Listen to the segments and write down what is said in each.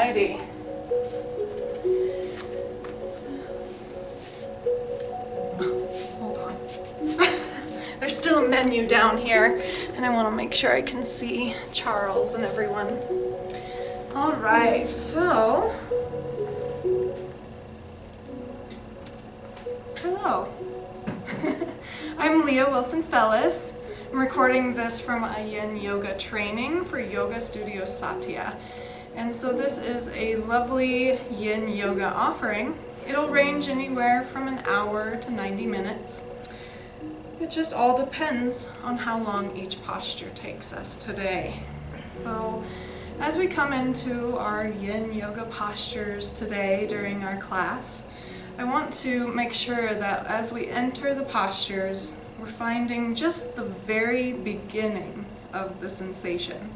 Alrighty. Hold on. There's still a menu down here, and I want to make sure I can see Charles and everyone. Alright, so... Hello. I'm Leah Wilson-Felis. I'm recording this from a Yin Yoga training for Yoga Studio Satya. And so this is a lovely Yin Yoga offering. It'll range anywhere from an hour to 90 minutes. It just all depends on how long each posture takes us today. So as we come into our Yin Yoga postures today during our class, I want to make sure that as we enter the postures, we're finding just the very beginning of the sensation.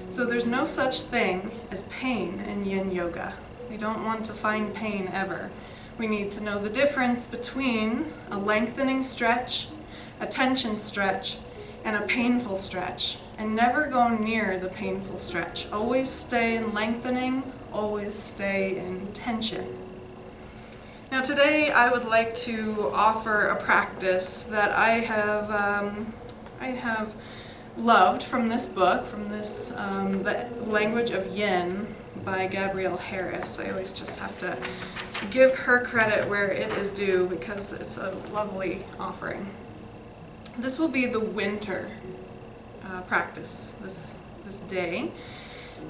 So there's no such thing as pain in Yin Yoga. We don't want to find pain ever. We need to know the difference between a lengthening stretch, a tension stretch, and a painful stretch, and never go near the painful stretch. Always stay in lengthening, always stay in tension. Now today I would like to offer a practice that I have loved from this book, from this The Language of Yin by Gabrielle Harris. I always just have to give her credit where it is due because it's a lovely offering. This will be the winter practice this day.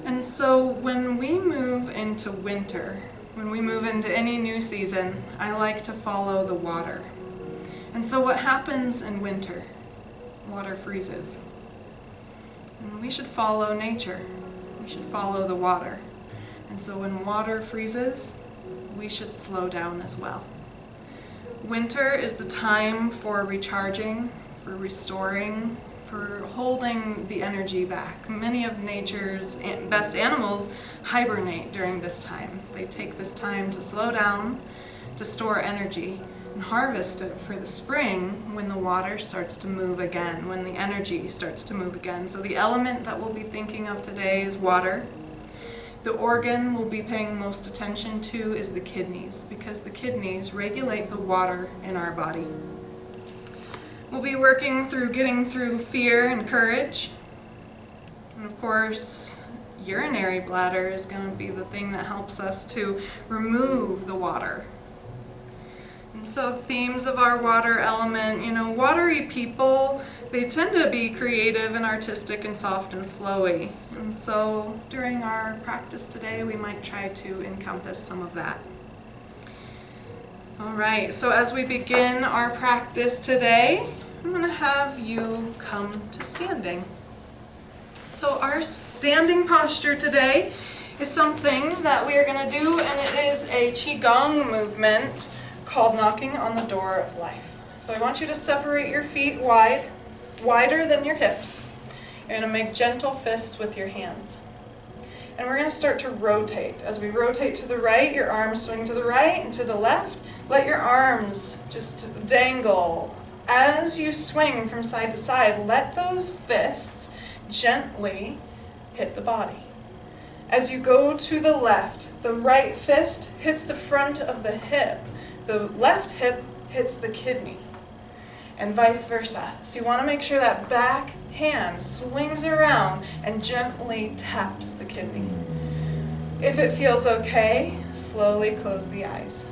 And so when we move into winter, when we move into any new season, I like to follow the water. And so what happens in winter? Water freezes. And we should follow nature. We should follow the water. And so when water freezes, we should slow down as well. Winter is the time for recharging, for restoring, for holding the energy back. Many of nature's best animals hibernate during this time. They take this time to slow down, to store energy, and harvest it for the spring when the water starts to move again, when the energy starts to move again. So the element that we'll be thinking of today is water. The organ we'll be paying most attention to is the kidneys, because the kidneys regulate the water in our body. We'll be working through getting through fear and courage. And of course, urinary bladder is going to be the thing that helps us to remove the water. And so themes of our water element, watery people, they tend to be creative and artistic and soft and flowy. And so during our practice today, we might try to encompass some of that. All right, so as we begin our practice today, I'm going to have you come to standing. So our standing posture today is something that we are going to do, and it is a Qigong movement called knocking on the door of life. So I want you to separate your feet wider than your hips. You're going to make gentle fists with your hands. And we're going to start to rotate. As we rotate to the right, your arms swing to the right and to the left. Let your arms just dangle. As you swing from side to side, let those fists gently hit the body. As you go to the left, the right fist hits the front of the hip. The left hip hits the kidney, and vice versa. So you want to make sure that back hand swings around and gently taps the kidney. If it feels okay, slowly close the eyes.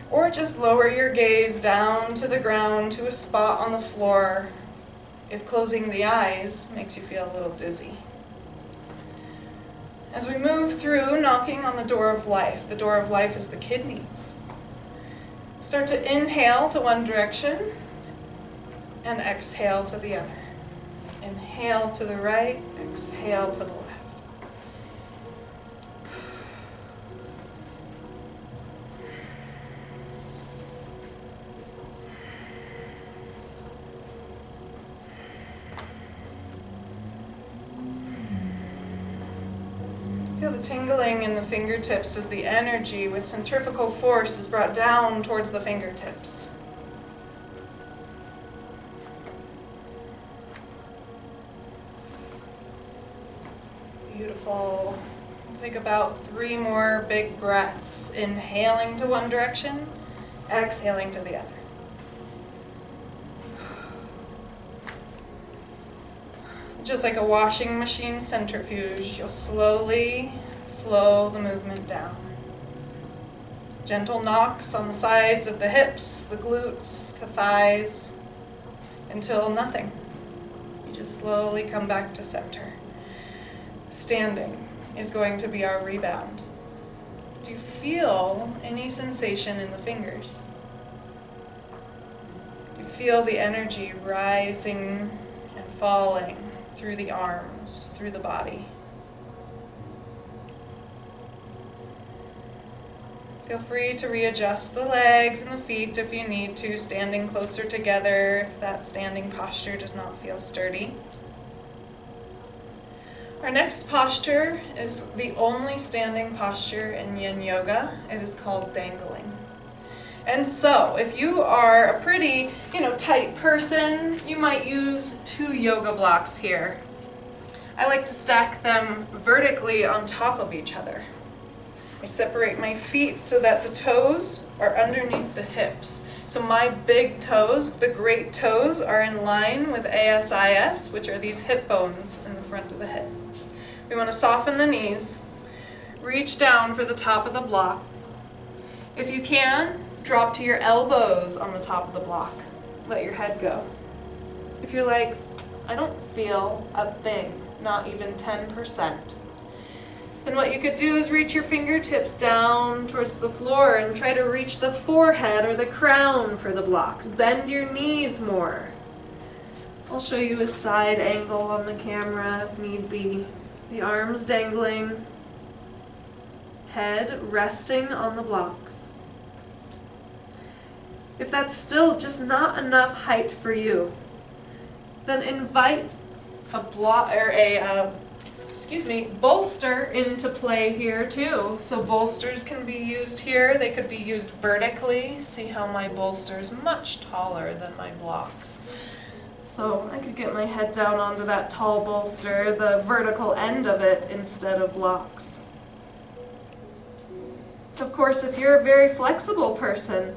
Or just lower your gaze down to the ground to a spot on the floor if closing the eyes makes you feel a little dizzy. As we move through knocking on the door of life, the door of life is the kidneys. Start to inhale to one direction and exhale to the other. Inhale to the right, exhale to the left. Feel the tingling in the fingertips as the energy with centrifugal force is brought down towards the fingertips. Beautiful. Take about 3 more big breaths, inhaling to one direction, exhaling to the other. Just like a washing machine centrifuge, you'll slowly slow the movement down. Gentle knocks on the sides of the hips, the glutes, the thighs, until nothing. You just slowly come back to center. Standing is going to be our rebound. Do you feel any sensation in the fingers? Do you feel the energy rising and falling through the arms, through the body? Feel free to readjust the legs and the feet if you need to, standing closer together if that standing posture does not feel sturdy. Our next posture is the only standing posture in Yin Yoga. It is called dangling. And so, if you are a pretty, tight person, you might use 2 yoga blocks here. I like to stack them vertically on top of each other. I separate my feet so that the toes are underneath the hips. So my big toes, the great toes, are in line with ASIS, which are these hip bones in the front of the hip. We want to soften the knees, reach down for the top of the block. If you can, drop to your elbows on the top of the block. Let your head go. If you're like, I don't feel a thing, not even 10%, then what you could do is reach your fingertips down towards the floor and try to reach the forehead or the crown for the blocks. Bend your knees more. I'll show you a side angle on the camera if need be. The arms dangling, head resting on the blocks. If that's still just not enough height for you, then invite a bolster into play here too. So bolsters can be used here. They could be used vertically. See how my bolster is much taller than my blocks. So I could get my head down onto that tall bolster, the vertical end of it, instead of blocks. Of course, if you're a very flexible person,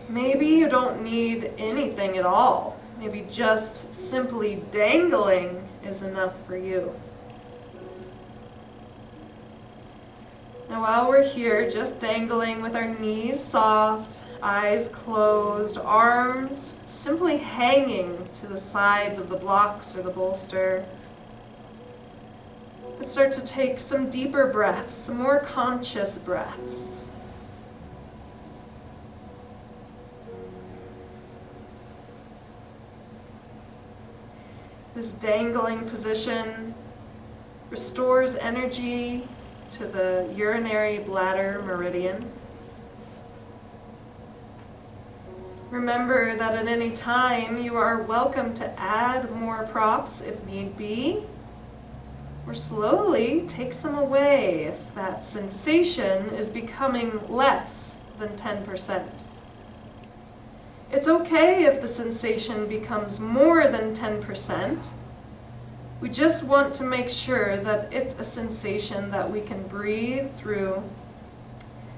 maybe you don't need anything at all. Maybe just simply dangling is enough for you. Now while we're here, just dangling with our knees soft, eyes closed, arms simply hanging to the sides of the blocks or the bolster. Let's start to take some deeper breaths, some more conscious breaths. This dangling position restores energy to the urinary bladder meridian. Remember that at any time you are welcome to add more props if need be, or slowly take some away if that sensation is becoming less than 10%. It's okay if the sensation becomes more than 10%. We just want to make sure that it's a sensation that we can breathe through,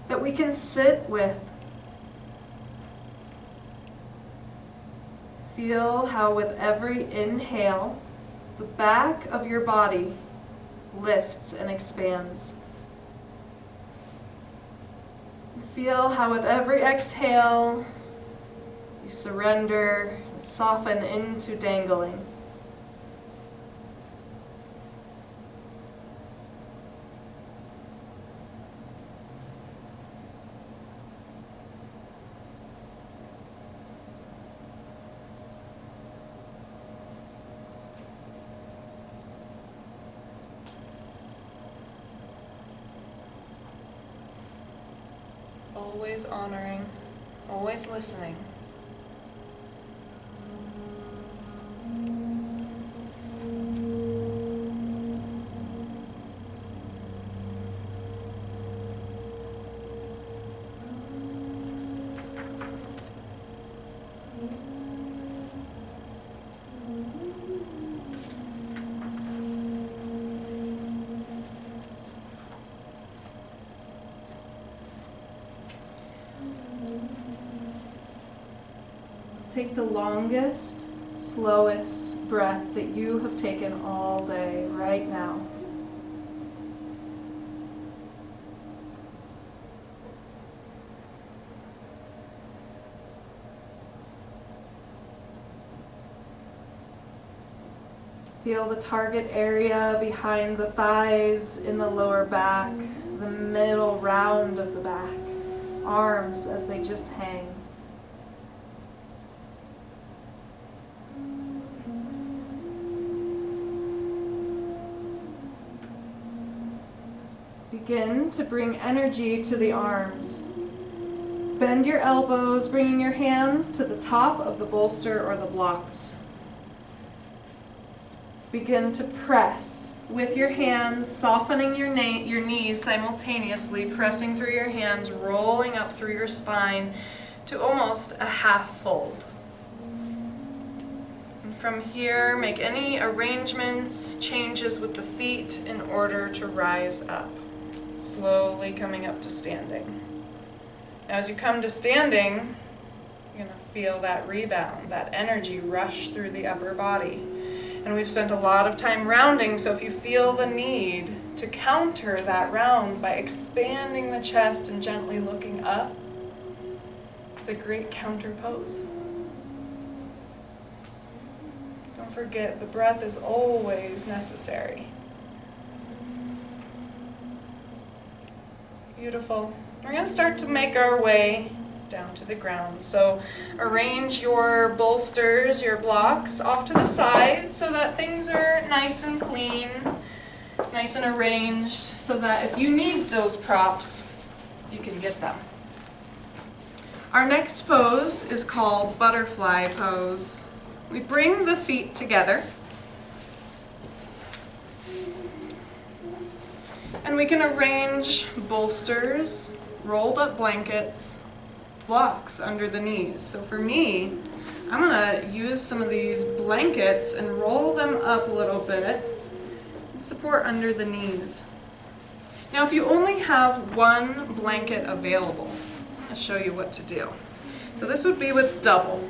that we can sit with. Feel how with every inhale, the back of your body lifts and expands. Feel how with every exhale, you surrender and soften into dangling. Always honoring, always listening. Take the longest, slowest breath that you have taken all day right now. Feel the target area behind the thighs, in the lower back, the middle round of the back, arms as they just hang. Begin to bring energy to the arms. Bend your elbows, bringing your hands to the top of the bolster or the blocks. Begin to press with your hands, softening your knees simultaneously, pressing through your hands, rolling up through your spine to almost a half fold. And from here, make any arrangements, changes with the feet in order to rise up, slowly coming up to standing. As you come to standing, you're going to feel that rebound, that energy rush through the upper body. And we've spent a lot of time rounding, so if you feel the need to counter that round by expanding the chest and gently looking up, it's a great counter pose. Don't forget, the breath is always necessary. Beautiful. We're going to start to make our way down to the ground. So arrange your bolsters, your blocks off to the side so that things are nice and clean, nice and arranged, so that if you need those props, you can get them. Our next pose is called butterfly pose. We bring the feet together, and we can arrange bolsters, rolled up blankets, blocks under the knees. So for me, I'm going to use some of these blankets and roll them up a little bit and support under the knees. Now if you only have one blanket available, I'll show you what to do. So this would be with double.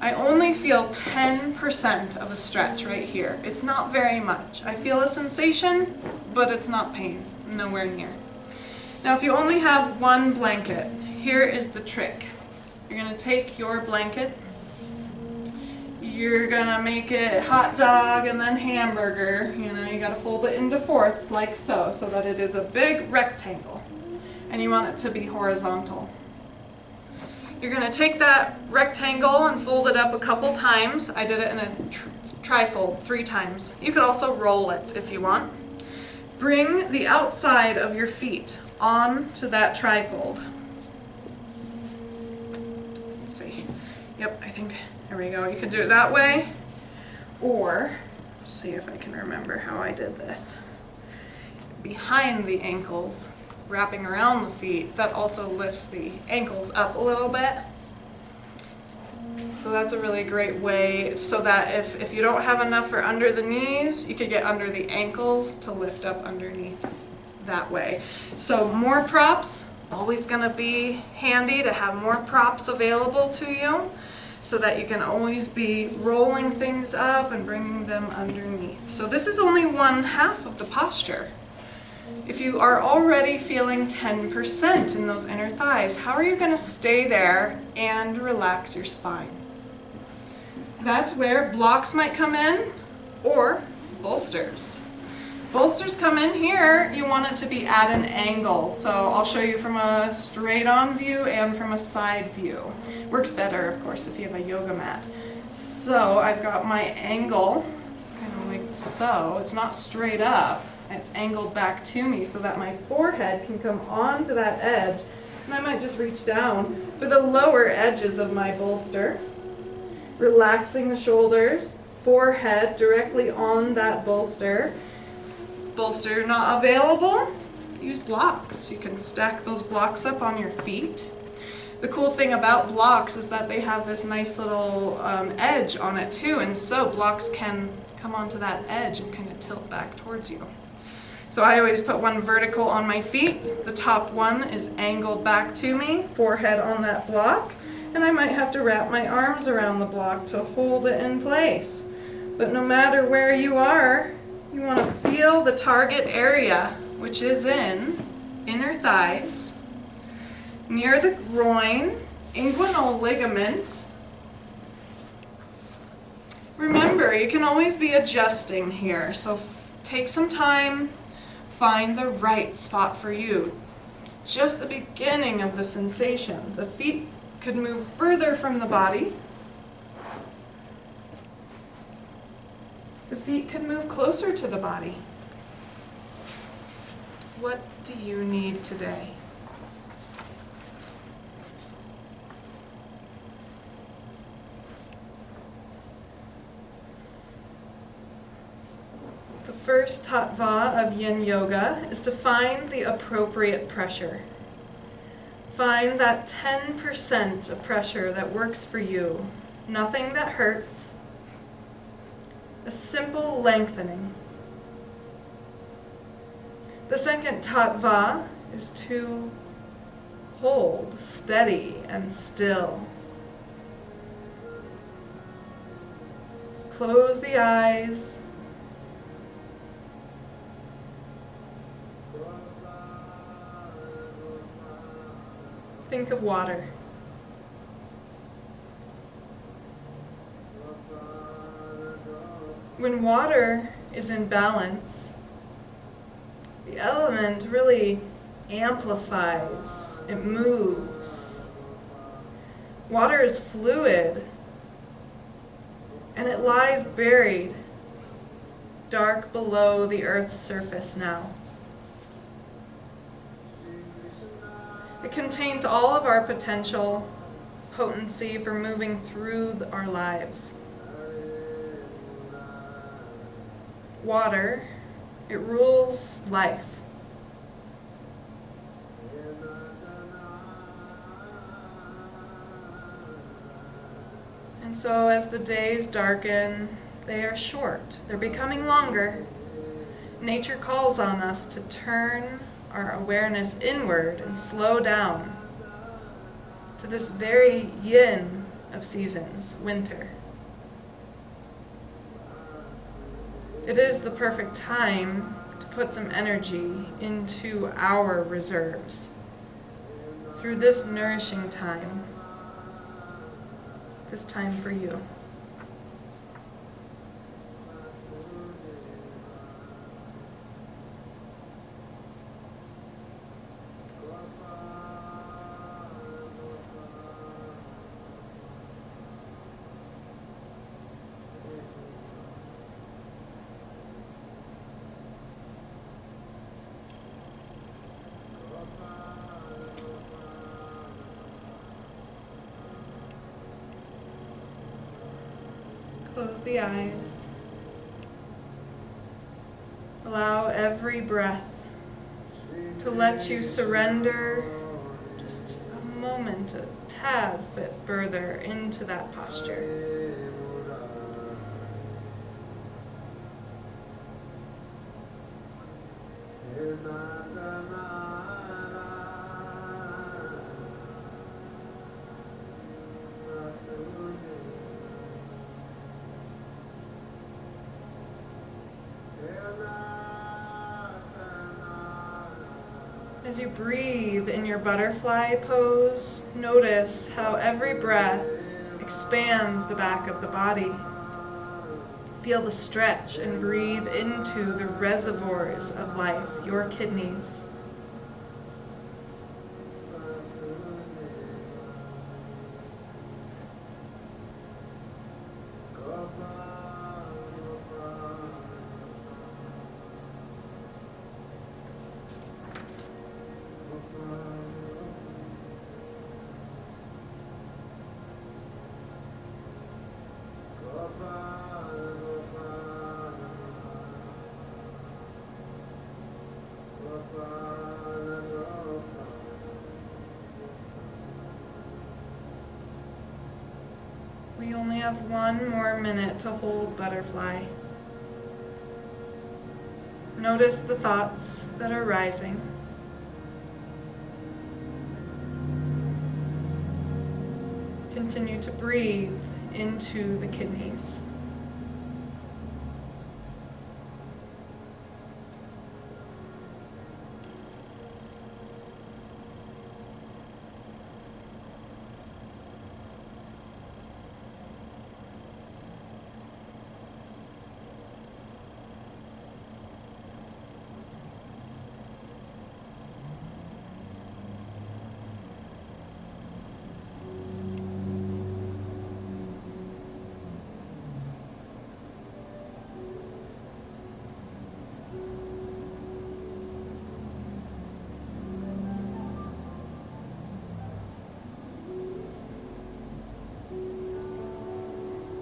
I only feel 10% of a stretch right here. It's not very much. I feel a sensation, but it's not pain, nowhere near. Now if you only have one blanket, here is the trick. You're going to take your blanket, you're going to make it hot dog and then hamburger. You know, you got to fold it into fourths like so, so that it is a big rectangle. And you want it to be horizontal. You're going to take that rectangle and fold it up a couple times. I did it in a trifold 3 times. You could also roll it if you want. Bring the outside of your feet onto that trifold. See. Yep, I think, there we go. You can do it that way, or, see if I can remember how I did this. Behind the ankles, wrapping around the feet, that also lifts the ankles up a little bit. So that's a really great way, so that if you don't have enough for under the knees, you could get under the ankles to lift up underneath that way. So more props. Always going to be handy to have more props available to you so that you can always be rolling things up and bringing them underneath. So this is only 1/2 of the posture. If you are already feeling 10% in those inner thighs, how are you going to stay there and relax your spine? That's where blocks might come in, or bolsters. Bolsters come in here, you want it to be at an angle. So I'll show you from a straight on view and from a side view. Works better, of course, if you have a yoga mat. So I've got my angle, it's kind of like so. It's not straight up, it's angled back to me so that my forehead can come onto that edge. And I might just reach down for the lower edges of my bolster. Relaxing the shoulders, forehead directly on that bolster. Bolster not available, use blocks. You can stack those blocks up on your feet. The cool thing about blocks is that they have this nice little edge on it too, and so blocks can come onto that edge and kind of tilt back towards you. So I always put one vertical on my feet. The top one is angled back to me, forehead on that block, And I might have to wrap my arms around the block to hold it in place. But no matter where you are, you want to feel the target area, which is in inner thighs, near the groin, inguinal ligament. Remember, you can always be adjusting here, so take some time, find the right spot for you. Just the beginning of the sensation. The feet could move further from the body. The feet could move closer to the body. What do you need today? The first tattva of Yin Yoga is to find the appropriate pressure. Find that 10% of pressure that works for you. Nothing that hurts. A simple lengthening. The second tattva is to hold steady and still. Close the eyes. Think of water. When water is in balance, the element really amplifies, it moves. Water is fluid, and it lies buried dark below the earth's surface now. It contains all of our potential, potency for moving through our lives. Water, it rules life. And so as the days darken, they are short. They're becoming longer. Nature calls on us to turn our awareness inward and slow down to this very yin of seasons, winter. It is the perfect time to put some energy into our reserves through this nourishing time, this time for you. Close the eyes. Allow every breath to let you surrender just a moment, a tad bit further into that posture. As you breathe in your butterfly pose, notice how every breath expands the back of the body. Feel the stretch and breathe into the reservoirs of life, your kidneys. We only have 1 more minute to hold butterfly. Notice the thoughts that are rising. continue to breathe into the kidneys.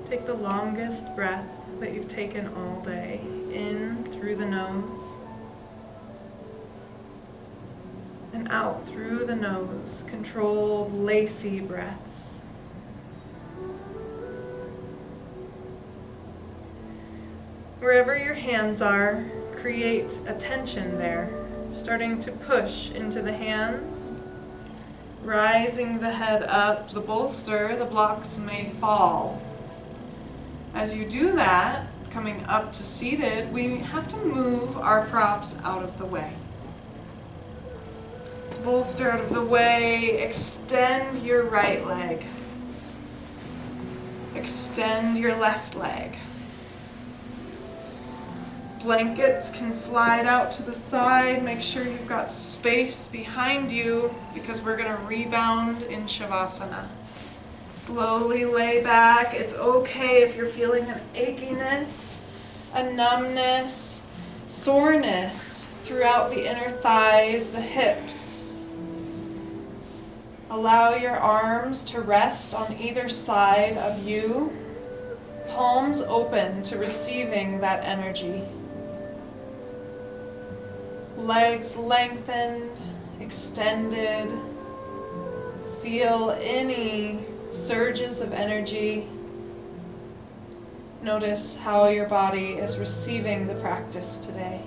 Take the longest breath that you've taken all day, in through the nose, and out through the nose, controlled, lacy breaths. Wherever your hands are, create a tension there, starting to push into the hands, rising the head up, the bolster, the blocks may fall. As you do that, coming up to seated, we have to move our props out of the way. Bolster out of the way, extend your right leg. Extend your left leg. Blankets can slide out to the side. Make sure you've got space behind you because we're going to rebound in Shavasana. Slowly lay back. It's okay if you're feeling an achiness, a numbness, soreness throughout the inner thighs, the hips. Allow your arms to rest on either side of you, palms open to receiving that energy. Legs lengthened, extended. Feel any surges of energy. Notice how your body is receiving the practice today.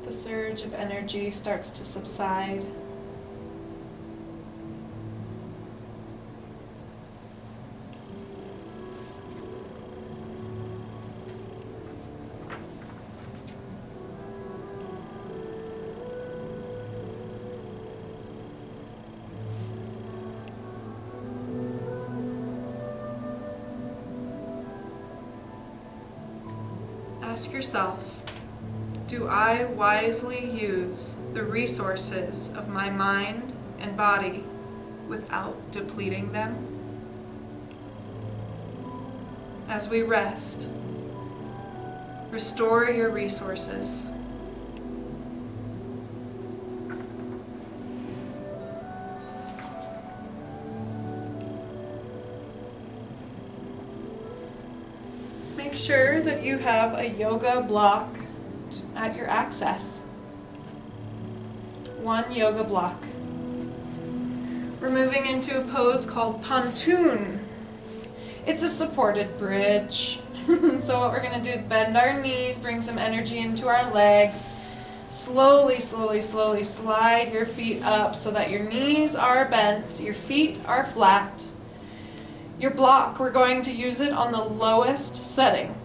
The surge of energy starts to subside. Ask yourself, do I wisely use the resources of my mind and body without depleting them? As we rest, restore your resources. Make sure that you have a yoga block at your access. One yoga block. We're moving into a pose called pontoon. It's a supported bridge. So what we're going to do is bend our knees, bring some energy into our legs. Slowly, slowly, slowly slide your feet up so that your knees are bent, your feet are flat. Your block, we're going to use it on the lowest setting.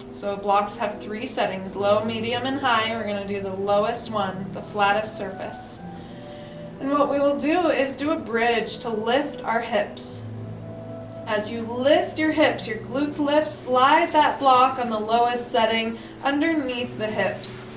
So blocks have 3 settings, low, medium, and high. We're going to do the lowest one, the flattest surface. And what we will do is do a bridge to lift our hips. As you lift your hips, your glutes lift, slide that block on the lowest setting underneath the hips.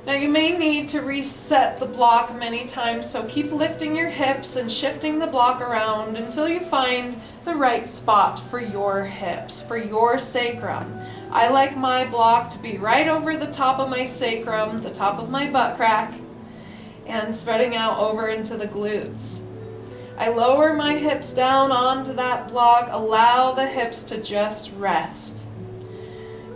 Now you may need to reset the block many times, so keep lifting your hips and shifting the block around until you find the right spot for your hips, for your sacrum. I like my block to be right over the top of my sacrum, the top of my butt crack, and spreading out over into the glutes. I lower my hips down onto that block, allow the hips to just rest.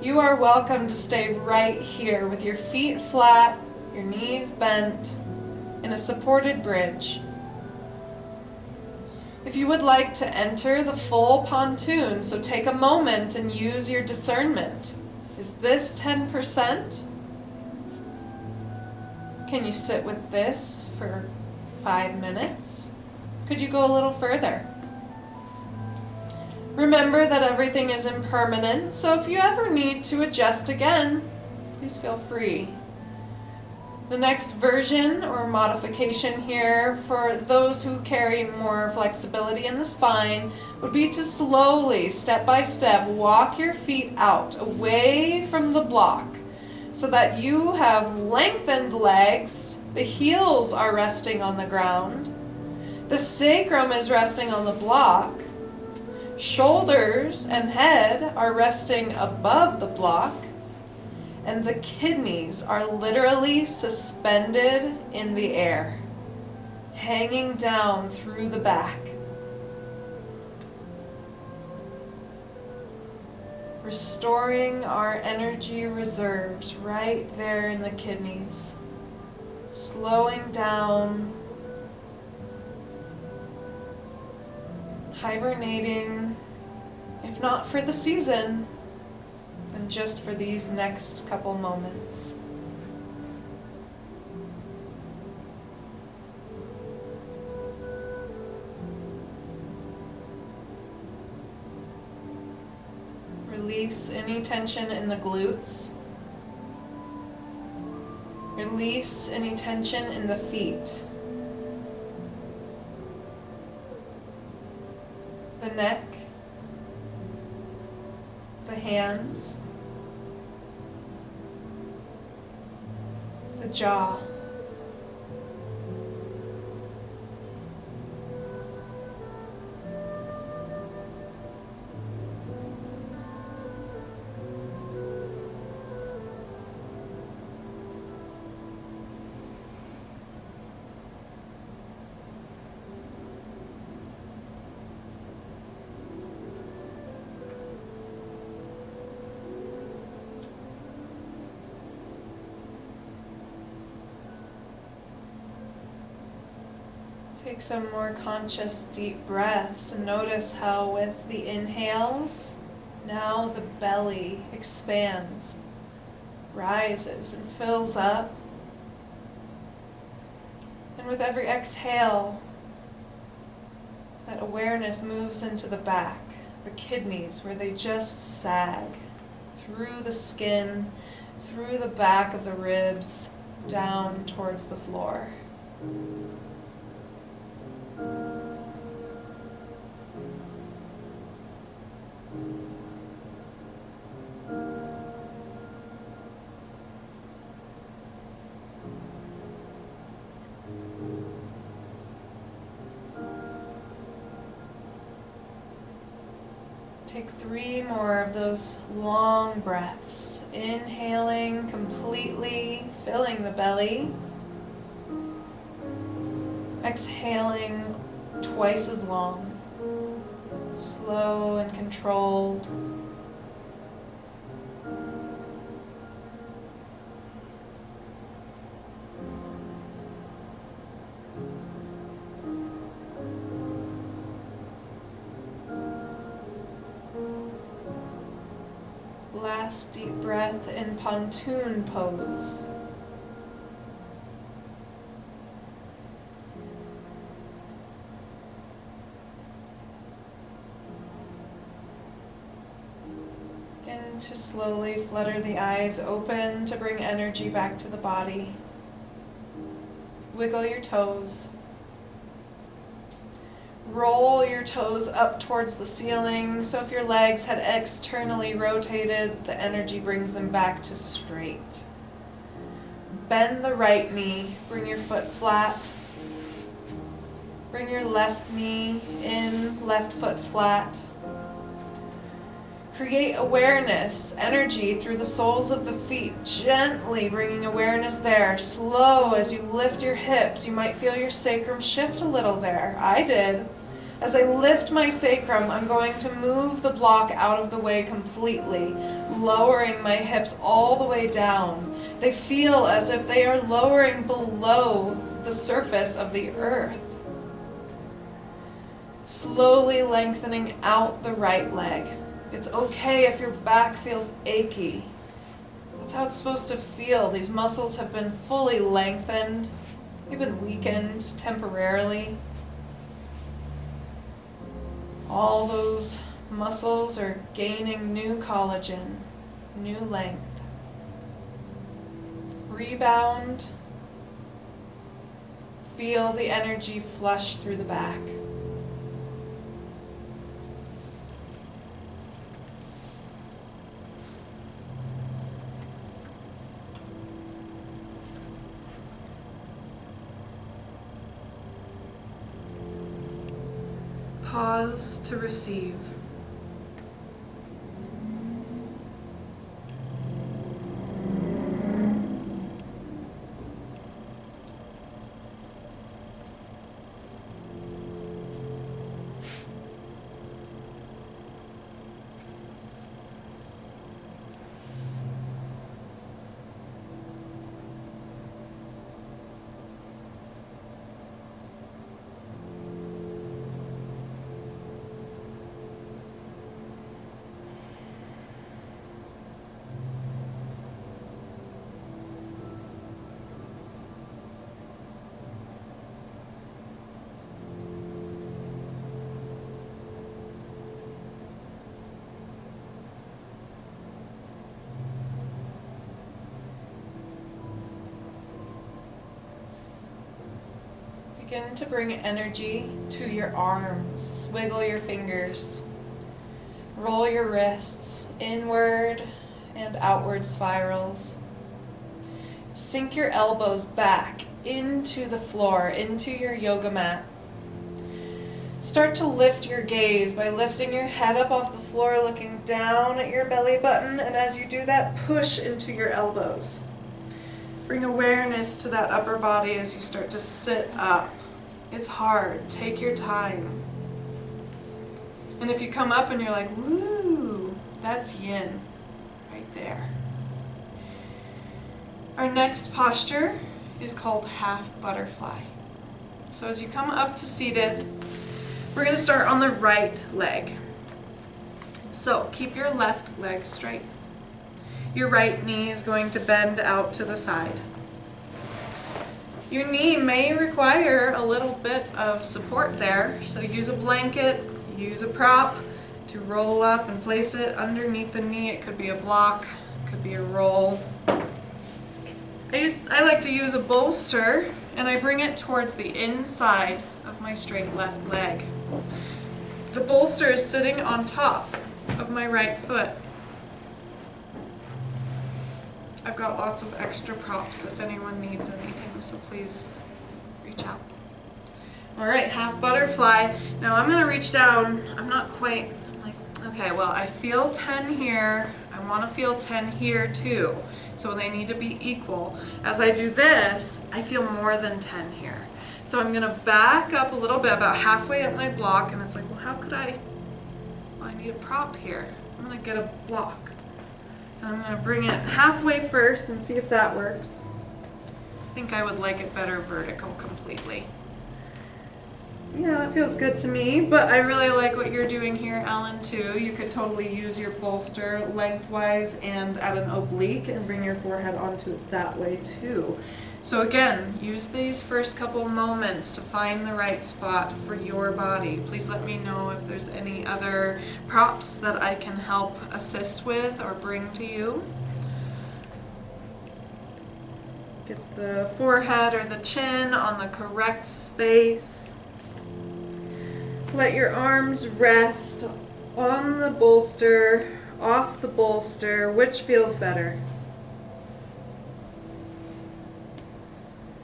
You are welcome to stay right here with your feet flat, your knees bent, in a supported bridge. If you would like to enter the full pontoon, so take a moment and use your discernment. Is this 10%? Can you sit with this for 5 minutes? Could you go a little further? Remember that everything is impermanent, so if you ever need to adjust again, please feel free. The next version or modification here for those who carry more flexibility in the spine would be to slowly, step by step, walk your feet out away from the block so that you have lengthened legs, the heels are resting on the ground, the sacrum is resting on the block, shoulders and head are resting above the block, and the kidneys are literally suspended in the air, hanging down through the back. Restoring our energy reserves right there in the kidneys, slowing down, hibernating, if not for the season, then just for these next couple moments. Release any tension in the glutes. Release any tension in the feet. The neck, the hands, the jaw. Take some more conscious deep breaths and notice how with the inhales, now the belly expands, rises and fills up. And with every exhale, that awareness moves into the back, the kidneys, where they just sag through the skin, through the back of the ribs, down towards the floor. Take 3 more of those long breaths, inhaling completely, filling the belly, exhaling twice as long, slow and controlled. Last deep breath in pontoon pose. Begin to slowly flutter the eyes open to bring energy back to the body. Wiggle your toes. Roll your toes up towards the ceiling, so if your legs had externally rotated, the energy brings them back to straight. Bend the right knee, bring your foot flat. Bring your left knee in, left foot flat. Create awareness, energy through the soles of the feet, gently bringing awareness there. Slow as you lift your hips. You might feel your sacrum shift a little there. I did. As I lift my sacrum, I'm going to move the block out of the way completely, lowering my hips all the way down. They feel as if they are lowering below the surface of the earth. Slowly lengthening out the right leg. It's okay if your back feels achy. That's how it's supposed to feel. These muscles have been fully lengthened. They've been weakened temporarily. All those muscles are gaining new collagen, new length. Rebound. Feel the energy flush through the back. Pause to receive. Begin to bring energy to your arms. Wiggle your fingers. Roll your wrists inward and outward spirals. Sink your elbows back into the floor, into your yoga mat. Start to lift your gaze by lifting your head up off the floor, looking down at your belly button, and as you do that, push into your elbows. Bring awareness to that upper body as you start to sit up. It's hard. Take your time. And if you come up and you're like, woo, that's yin right there. Our next posture is called half butterfly. So as you come up to seated, we're going to start on the right leg. So keep your left leg straight. Your right knee is going to bend out to the side. Your knee may require a little bit of support there, so use a blanket, use a prop to roll up and place it underneath the knee. It could be a block, it could be a roll. I like to use a bolster, and I bring it towards the inside of my straight left leg. The bolster is sitting on top of my right foot. I've got lots of extra props if anyone needs anything, so please reach out. All right, half butterfly. Now I'm gonna reach down. I'm like, okay, well, I feel 10 here. I wanna feel 10 here too. So they need to be equal. As I do this, I feel more than 10 here. So I'm gonna back up a little bit, about halfway up my block, and it's like, well, how could well, I need a prop here. I'm gonna get a block. I'm going to bring it halfway first and see if that works. I think I would like it better vertical completely. Yeah, that feels good to me, but I really like what you're doing here, Ellen, too. You could totally use your bolster lengthwise and at an oblique and bring your forehead onto it that way, too. So again, use these first couple moments to find the right spot for your body. Please let me know if there's any other props that I can help assist with or bring to you. Get the forehead or the chin on the correct space. Let your arms rest on the bolster, off the bolster, which feels better.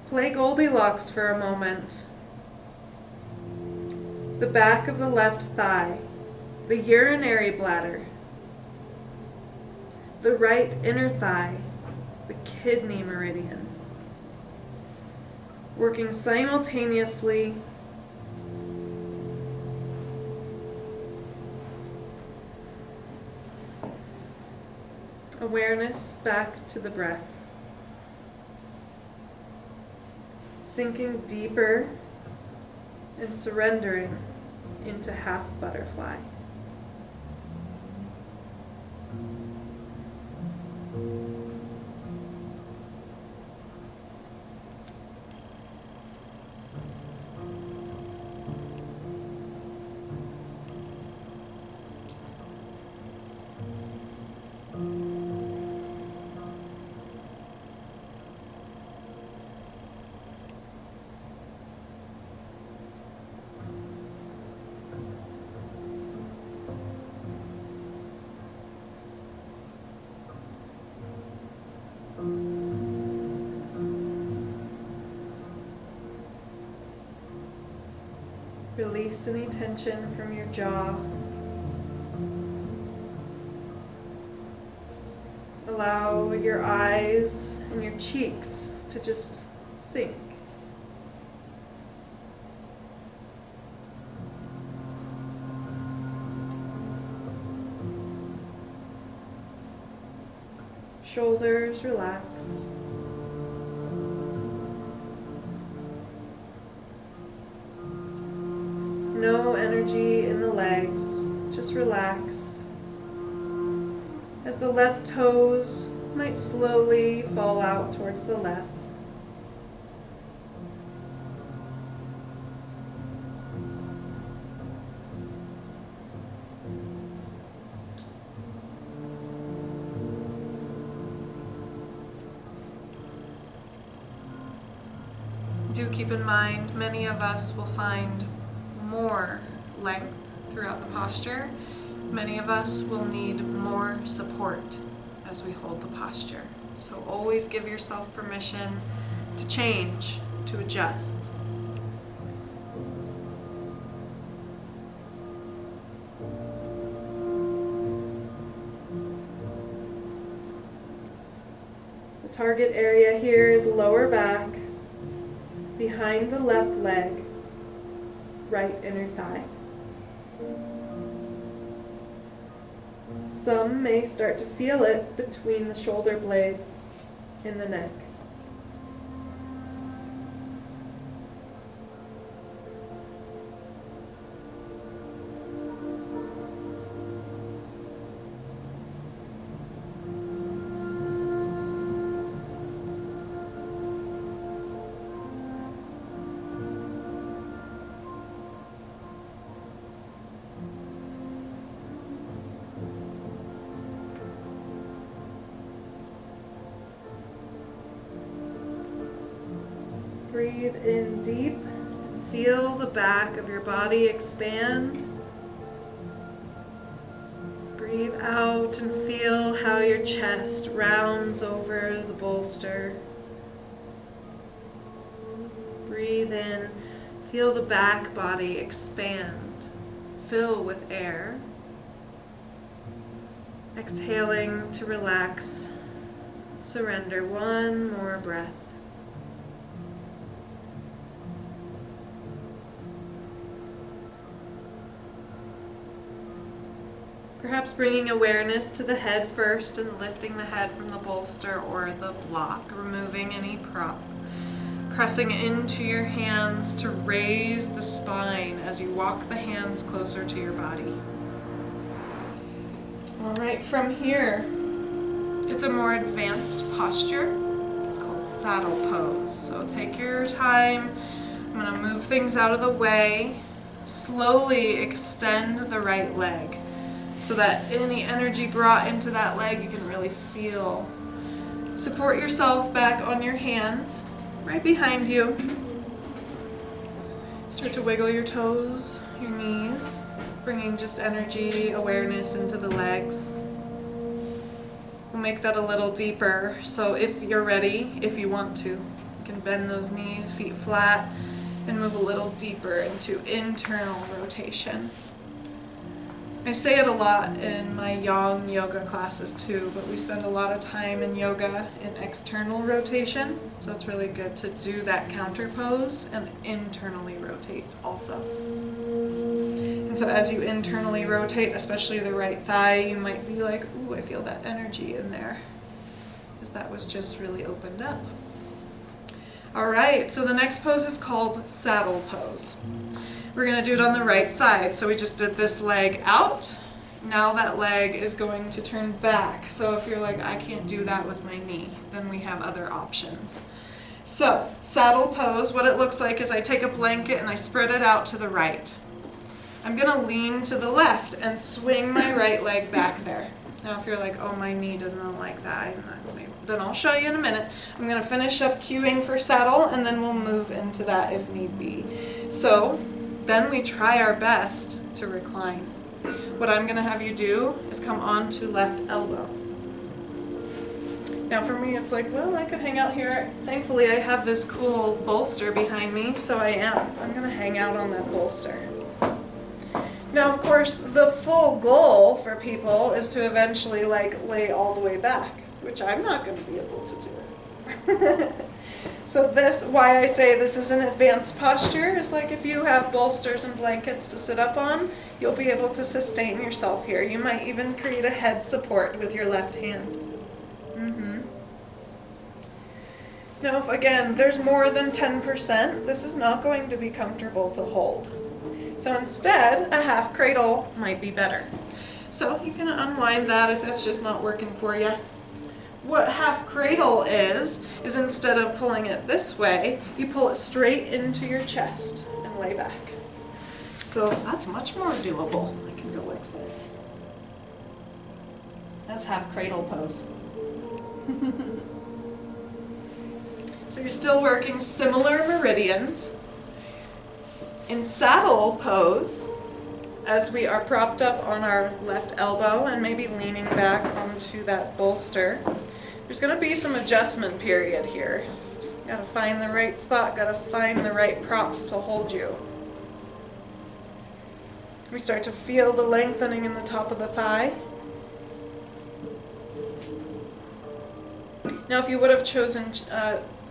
Play Goldilocks for a moment. The back of the left thigh, the urinary bladder, the right inner thigh, the kidney meridian, working simultaneously awareness back to the breath, sinking deeper and surrendering into half butterfly. Release any tension from your jaw. Allow your eyes and your cheeks to just sink. Shoulders relaxed. No energy in the legs, just relaxed. As the left toes might slowly fall out towards the left. Do keep in mind, many of us will find more length throughout the posture. Many of us will need more support as we hold the posture. So always give yourself permission to change, to adjust. The target area here is lower back, behind the left leg, right inner thigh. Some may start to feel it between the shoulder blades in the neck. Breathe in deep, feel the back of your body expand. Breathe out and feel how your chest rounds over the bolster. Breathe in, feel the back body expand, fill with air. Exhaling to relax, surrender. One more breath. Perhaps bringing awareness to the head first and lifting the head from the bolster or the block, removing any prop. Pressing into your hands to raise the spine as you walk the hands closer to your body. All right, from here, it's a more advanced posture. It's called saddle pose. So take your time. I'm going to move things out of the way. Slowly extend the right leg, so that any energy brought into that leg you can really feel. Support yourself back on your hands, right behind you. Start to wiggle your toes, your knees, bringing just energy, awareness into the legs. We'll make that a little deeper, so if you're ready, if you want to, you can bend those knees, feet flat, and move a little deeper into internal rotation. I say it a lot in my yang yoga classes too, but we spend a lot of time in yoga in external rotation, so it's really good to do that counter pose and internally rotate also. And so as you internally rotate, especially the right thigh, you might be like, ooh, I feel that energy in there, because that was just really opened up. All right, so the next pose is called saddle pose. We're going to do it on the right side. So we just did this leg out. Now that leg is going to turn back. So if you're like, I can't do that with my knee, then we have other options. So saddle pose, what it looks like is I take a blanket and I spread it out to the right. I'm going to lean to the left and swing my right leg back there. Now if you're like, oh, my knee does not like that, then I'll show you in a minute. I'm going to finish up cueing for saddle and then we'll move into that if need be. So then we try our best to recline. What I'm going to have you do is come onto left elbow. Now for me it's like, well, I could hang out here. Thankfully I have this cool bolster behind me, so I'm going to hang out on that bolster. Now of course the full goal for people is to eventually lay all the way back, which I'm not going to be able to do. So why I say this is an advanced posture is like if you have bolsters and blankets to sit up on, you'll be able to sustain yourself here. You might even create a head support with your left hand. Now if again there's more than 10%, this is not going to be comfortable to hold. So instead, a half cradle might be better. So you can unwind that if it's just not working for you. What half cradle is instead of pulling it this way, you pull it straight into your chest and lay back. So that's much more doable. I can go like this. That's half cradle pose. So you're still working similar meridians. In saddle pose, as we are propped up on our left elbow and maybe leaning back onto that bolster, there's going to be some adjustment period here. Got to find the right spot, got to find the right props to hold you. We start to feel the lengthening in the top of the thigh. Now if you would have chosen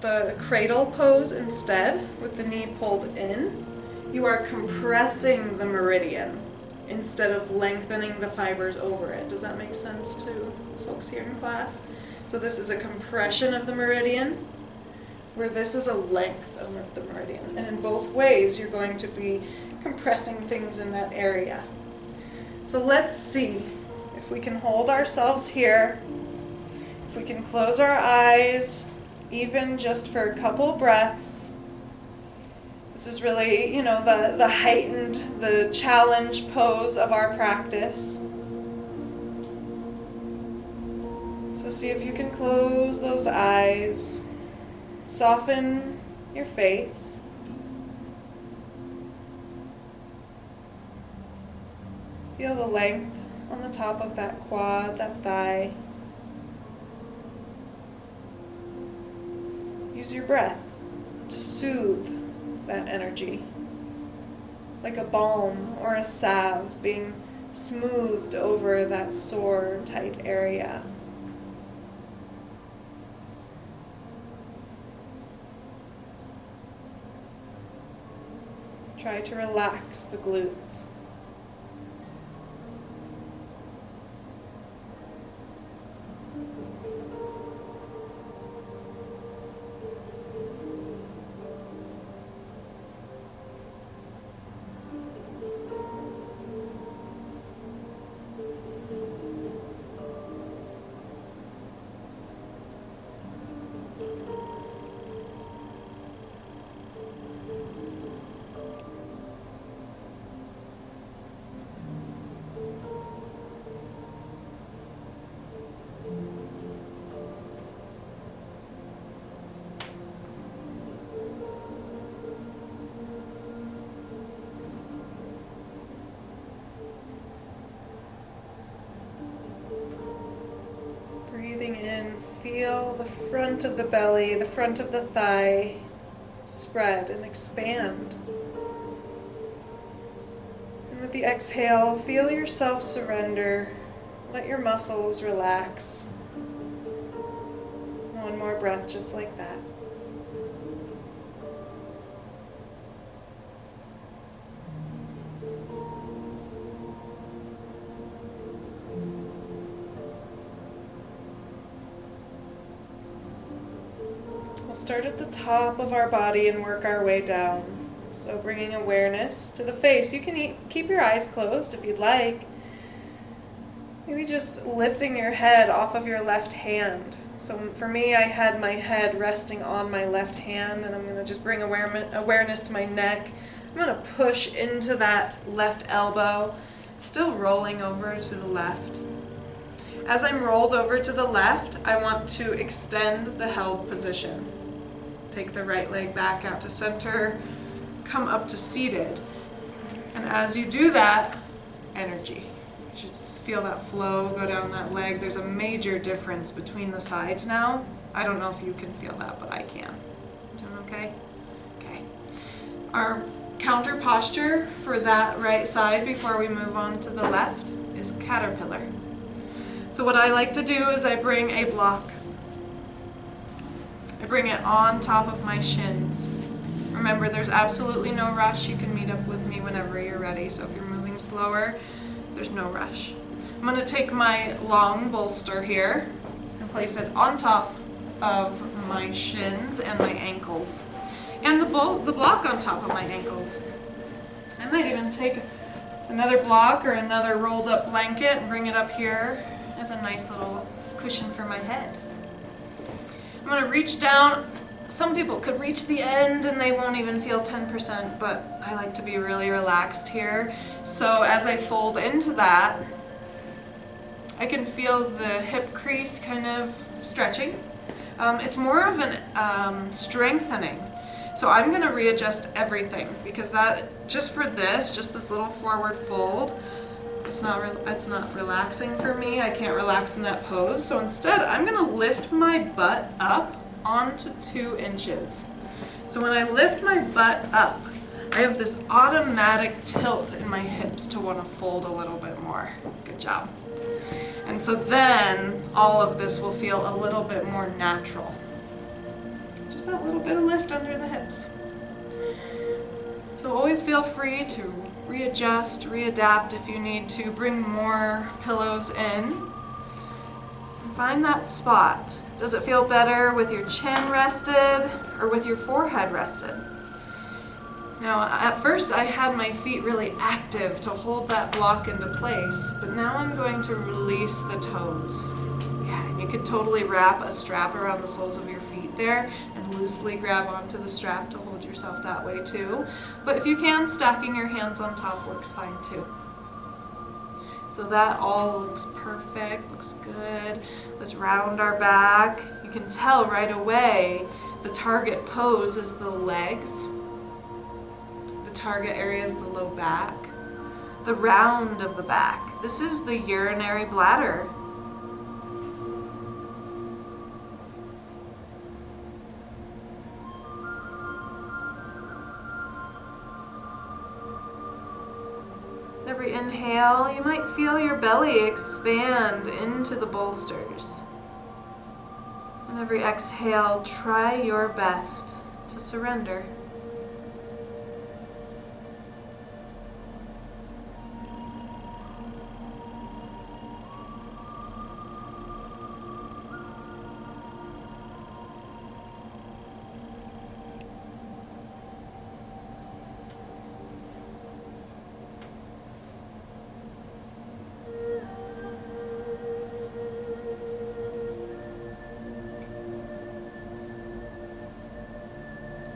the cradle pose instead, with the knee pulled in, you are compressing the meridian instead of lengthening the fibers over it. Does that make sense to folks here in class? So this is a compression of the meridian, where this is a length of the meridian. And in both ways, you're going to be compressing things in that area. So let's see if we can hold ourselves here, if we can close our eyes, even just for a couple breaths. This is really, the heightened, the challenge pose of our practice. So see if you can close those eyes, soften your face. Feel the length on the top of that quad, that thigh. Use your breath to soothe that energy, like a balm or a salve being smoothed over that sore, tight area. Try to relax the glutes. feel the front of the belly, the front of the thigh spread and expand. And with the exhale, feel yourself surrender. Let your muscles relax. One more breath just like that. We'll start at the top of our body and work our way down. So bringing awareness to the face. You can keep your eyes closed if you'd like. Maybe just lifting your head off of your left hand. So for me, I had my head resting on my left hand, and I'm going to just bring awareness to my neck. I'm going to push into that left elbow, still rolling over to the left. As I'm rolled over to the left, I want to extend the held position. Take the right leg back out to center, come up to seated. And as you do that, energy. You should feel that flow go down that leg. There's a major difference between the sides now. I don't know if you can feel that, but I can. Doing okay? Okay. Our counter posture for that right side before we move on to the left is caterpillar. So what I like to do is I bring a block. I bring it on top of my shins. Remember, there's absolutely no rush. You can meet up with me whenever you're ready. So if you're moving slower, there's no rush. I'm going to take my long bolster here and place it on top of my shins and my ankles. And the block on top of my ankles. I might even take another block or another rolled up blanket and bring it up here as a nice little cushion for my head. I'm going to reach down. Some people could reach the end and they won't even feel 10%, but I like to be really relaxed here. So as I fold into that, I can feel the hip crease kind of stretching. It's more of an strengthening. So I'm going to readjust everything because that, just this little forward fold, it's not relaxing for me. I can't relax in that pose. So instead, I'm going to lift my butt up onto 2 inches. So when I lift my butt up, I have this automatic tilt in my hips to want to fold a little bit more. Good job. And so then all of this will feel a little bit more natural. Just that little bit of lift under the hips. So always feel free to readjust, readapt if you need to. Bring more pillows in. And find that spot. Does it feel better with your chin rested or with your forehead rested? Now, at first I had my feet really active to hold that block into place, but now I'm going to release the toes. Yeah, and you could totally wrap a strap around the soles of your feet there and loosely grab onto the strap to hold yourself that way too. But if you can, stacking your hands on top works fine too. So that all looks perfect, looks good. Let's round our back. You can tell right away the target pose is the legs. The target area is the low back. The round of the back. This is the urinary bladder. Every inhale, you might feel your belly expand into the bolsters. And every exhale, try your best to surrender.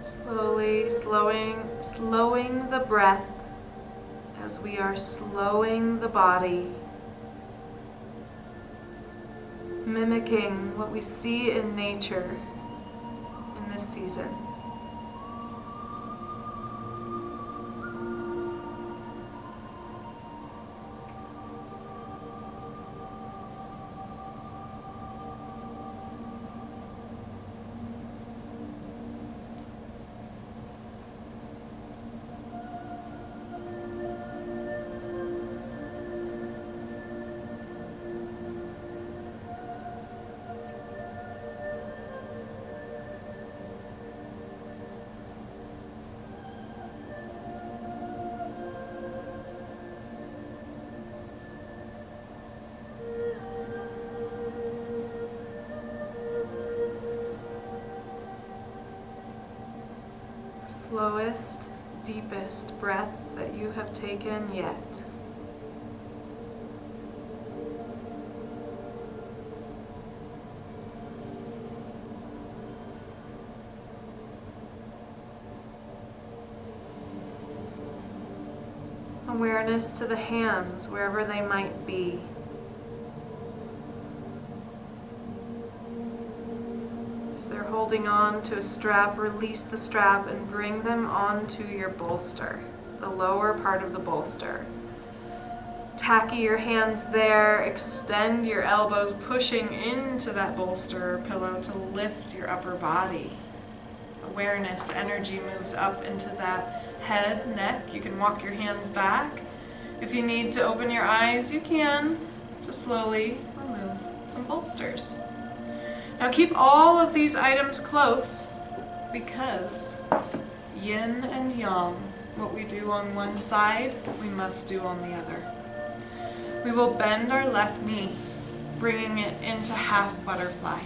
Slowly slowing the breath as we are slowing the body, mimicking what we see in nature in this season. slowest, deepest breath that you have taken yet. Awareness to the hands, wherever they might be. If they're holding on to a strap, release the strap and bring them onto your bolster, the lower part of the bolster. Tacky your hands there, extend your elbows, pushing into that bolster or pillow to lift your upper body. Awareness, energy moves up into that head, neck. You can walk your hands back. If you need to open your eyes, you can, to slowly remove some bolsters. Now keep all of these items close, because yin and yang, what we do on one side, we must do on the other. We will bend our left knee, bringing it into half butterfly.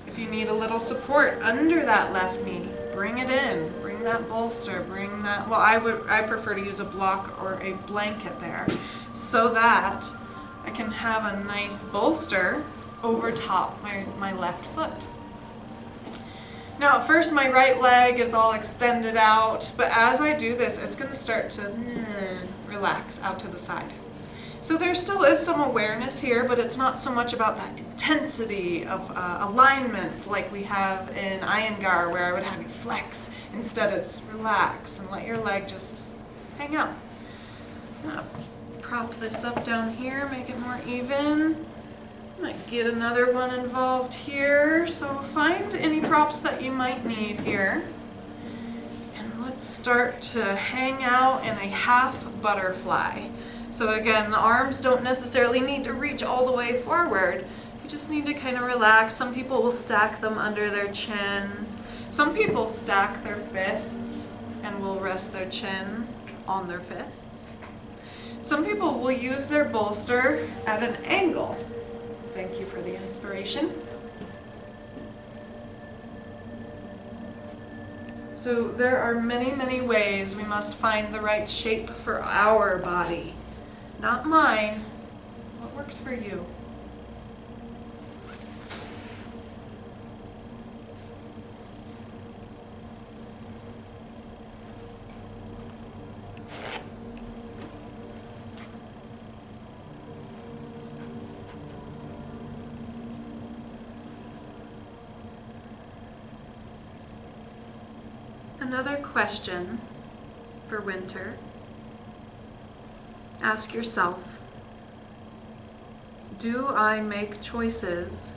If you need a little support under that left knee, bring it in, bring that bolster, bring that, well, I prefer to use a block or a blanket there, so that I can have a nice bolster over top my left foot. Now at first my right leg is all extended out, but as I do this, it's going to start to relax out to the side. So there still is some awareness here, but it's not so much about that intensity of alignment like we have in Iyengar, where I would have you flex. Instead it's relax and let your leg just hang out. I'm going to prop this up down here, make it more even. Might get another one involved here, so find any props that you might need here. And let's start to hang out in a half butterfly. So again, the arms don't necessarily need to reach all the way forward. You just need to kind of relax. Some people will stack them under their chin. Some people stack their fists and will rest their chin on their fists. Some people will use their bolster at an angle. Thank you for the inspiration. So there are many, many ways we must find the right shape for our body. Not mine. What works for you? Another question for winter. Ask yourself, do I make choices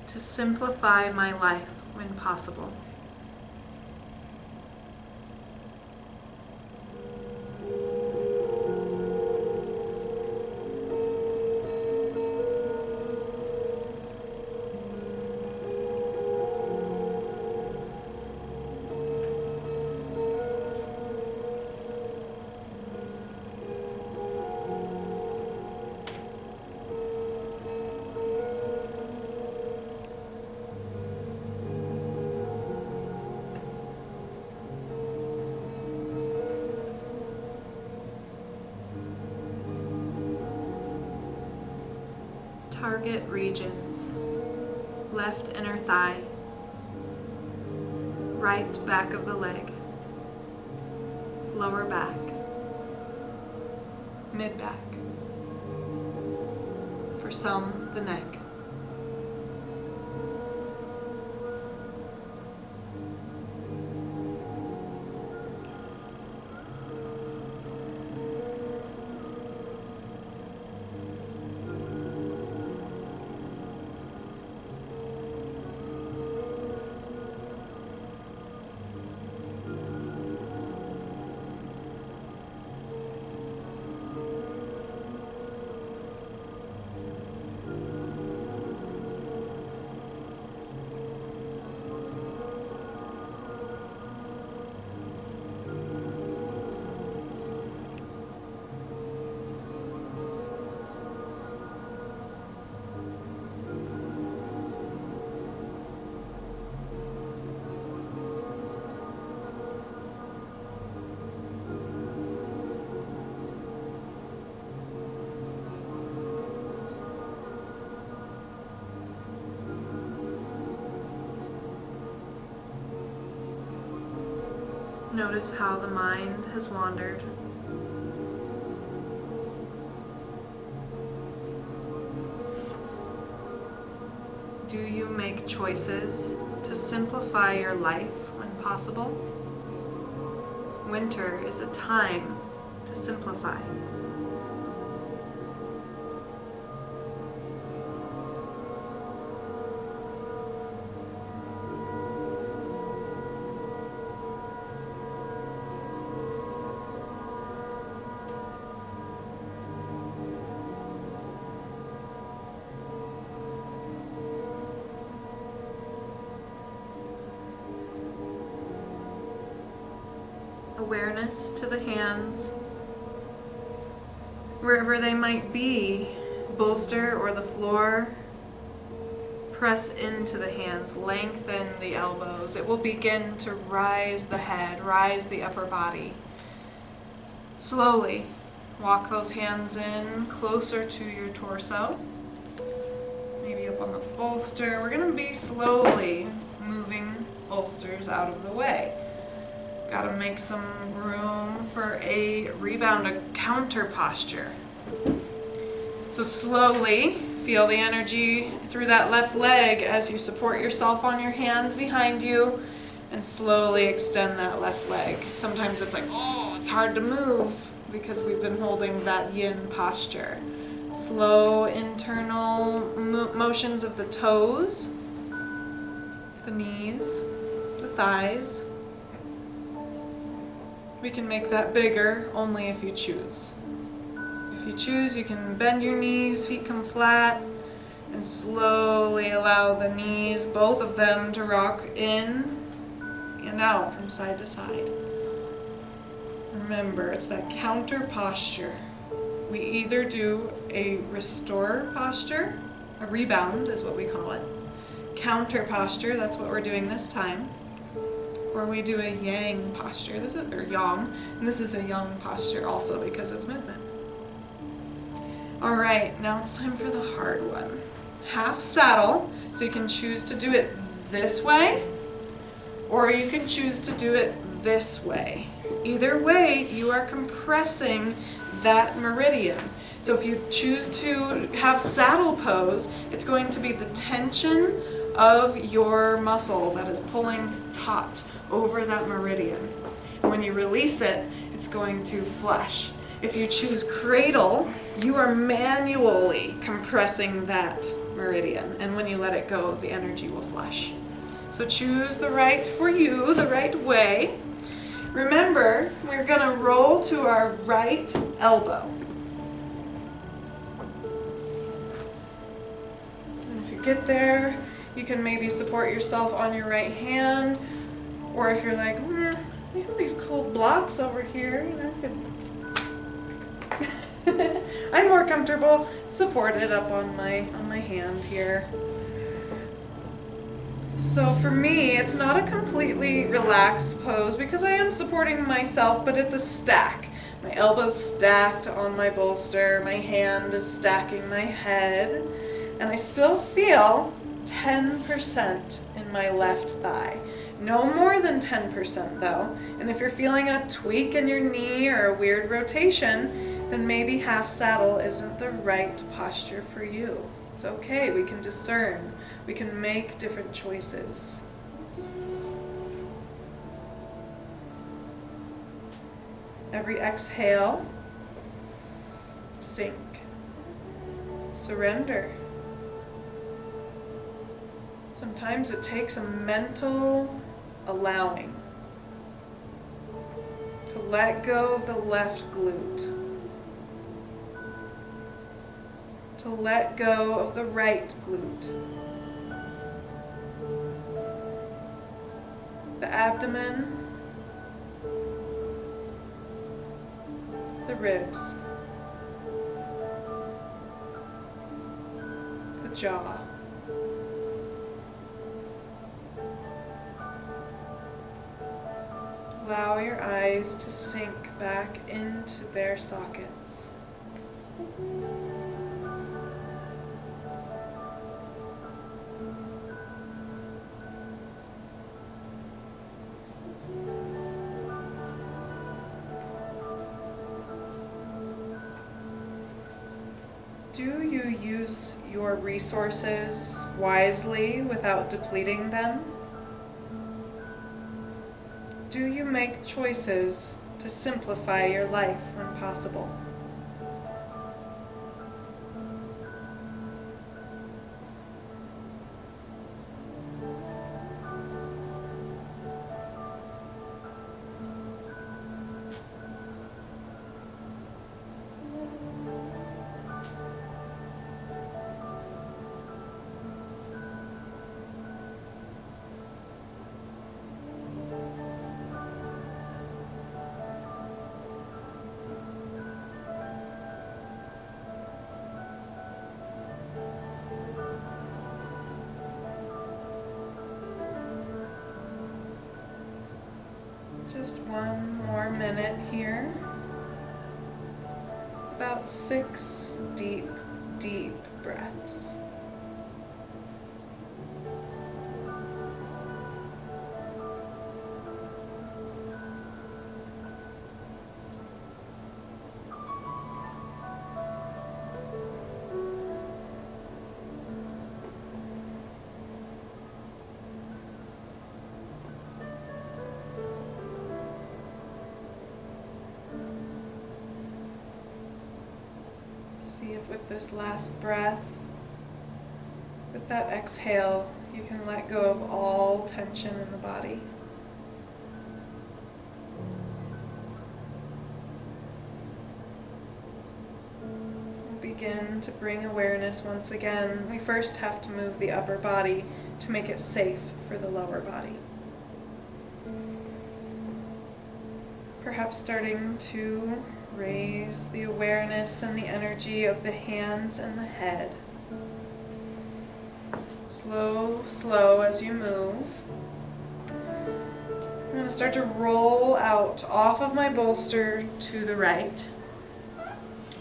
to simplify my life when possible? Target regions: left inner thigh, right back of the leg, lower back, mid back, for some, the neck. Notice how the mind has wandered. Do you make choices to simplify your life when possible? Winter is a time to simplify. Awareness to the hands, wherever they might be, bolster or the floor. Press into the hands, lengthen the elbows. It will begin to rise the head, rise the upper body. Slowly walk those hands in closer to your torso, maybe up on the bolster. We're going to be slowly moving bolsters out of the way. Got to make some room for a rebound, a counter posture. So slowly feel the energy through that left leg as you support yourself on your hands behind you and slowly extend that left leg. Sometimes it's like, oh, it's hard to move because we've been holding that yin posture. Slow internal motions of the toes, the knees, the thighs. We can make that bigger only if you choose. If you choose, you can bend your knees, feet come flat, and slowly allow the knees, both of them, to rock in and out from side to side. Remember, it's that counter posture. We either do a restore posture, a rebound is what we call it, counter posture, that's what we're doing this time, or we do a yang posture, or yang, and this is a yang posture also because it's movement. All right, now it's time for the hard one. Half saddle, so you can choose to do it this way, or you can choose to do it this way. Either way, you are compressing that meridian. So if you choose to have saddle pose, it's going to be the tension of your muscle that is pulling taut over that meridian. And when you release it, it's going to flush. If you choose cradle, you are manually compressing that meridian. And when you let it go, the energy will flush. So choose the right for you, the right way. Remember, we're going to roll to our right elbow. And if you get there, you can maybe support yourself on your right hand. Or if you're like, we have these cool blocks over here, I'm more comfortable supported up on my hand here. So for me, it's not a completely relaxed pose because I am supporting myself, but it's a stack. My elbow's stacked on my bolster, my hand is stacking my head, and I still feel 10% in my left thigh. No more than 10% though, and if you're feeling a tweak in your knee or a weird rotation, then maybe half saddle isn't the right posture for you. It's okay, we can discern, we can make different choices. Every exhale, sink, surrender. Sometimes it takes a mental allowing to let go of the left glute, to let go of the right glute, the abdomen, the ribs, the jaw. Allow your eyes to sink back into their sockets. use your resources wisely without depleting them? Do you make choices to simplify your life when possible? Just one more minute here. About 6 deep, deep breaths. See if with this last breath, with that exhale, you can let go of all tension in the body. Begin to bring awareness once again. We first have to move the upper body to make it safe for the lower body. Perhaps starting to raise the awareness and the energy of the hands and the head. Slow, slow as you move. I'm going to start to roll out off of my bolster to the right.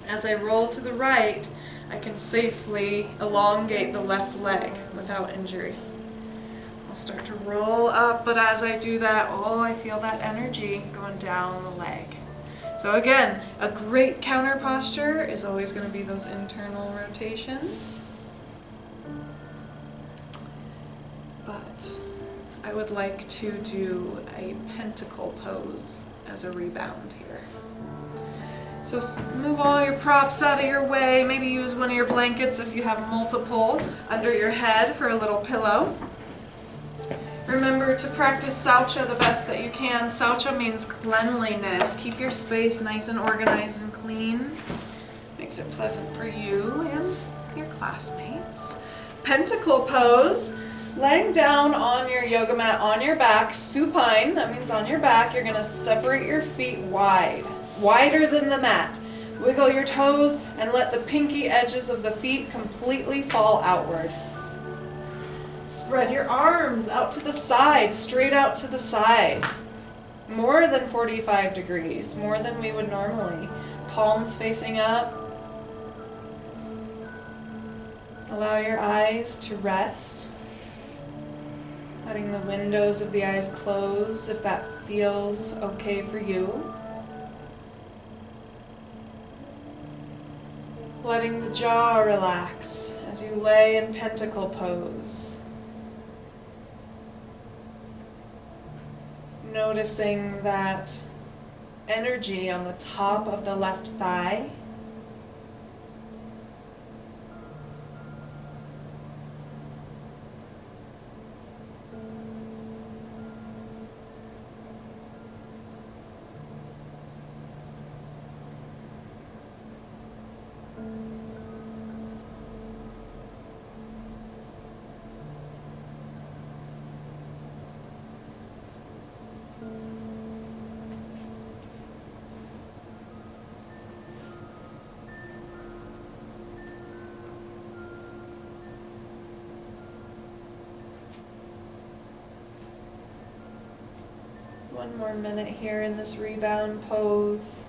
As I roll to the right, I can safely elongate the left leg without injury. I'll start to roll up, but as I do that, I feel that energy going down the leg. So again, a great counter posture is always going to be those internal rotations. But I would like to do a pentacle pose as a rebound here. So move all your props out of your way. Maybe use one of your blankets if you have multiple under your head for a little pillow. Remember to practice Saucha the best that you can. Saucha means cleanliness. Keep your space nice and organized and clean. Makes it pleasant for you and your classmates. Pentacle pose. Laying down on your yoga mat on your back, supine, that means on your back. You're going to separate your feet wide, wider than the mat. Wiggle your toes and let the pinky edges of the feet completely fall outward. Spread your arms out to the side, straight out to the side. More than 45 degrees, more than we would normally. Palms facing up. Allow your eyes to rest. Letting the windows of the eyes close if that feels okay for you. Letting the jaw relax as you lay in pentacle pose. Noticing that energy on the top of the left thigh. One more minute here in this rebound pose,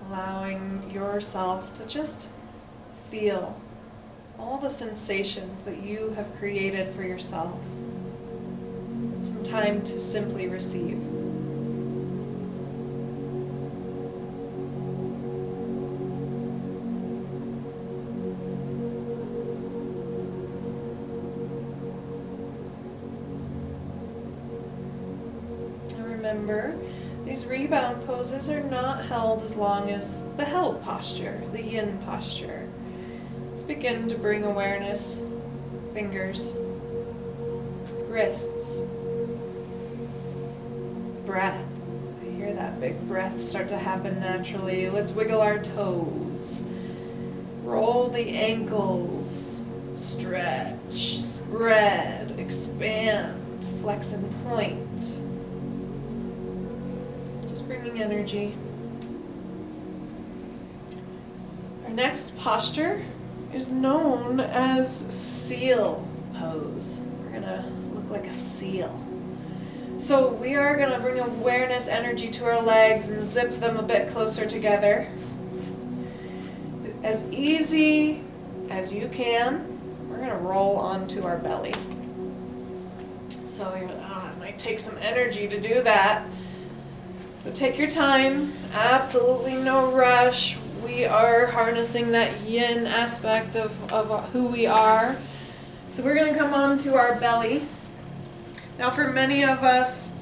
allowing yourself to just feel all the sensations that you have created for yourself. Some time to simply receive. remember, these rebound poses are not held as long as the held posture, the yin posture. Let's begin to bring awareness, fingers, wrists, breath. I hear that big breath start to happen naturally. Let's wiggle our toes. Roll the ankles. Stretch, spread, expand, flex and point. Just bringing energy. Our next posture is known as seal pose. We're gonna look like a seal. So we are gonna bring awareness, energy to our legs and zip them a bit closer together. As easy as you can, we're gonna roll onto our belly. So it might take some energy to do that. So take your time, absolutely no rush. We are harnessing that yin aspect of who we are. So we're gonna come onto our belly. Now for many of us,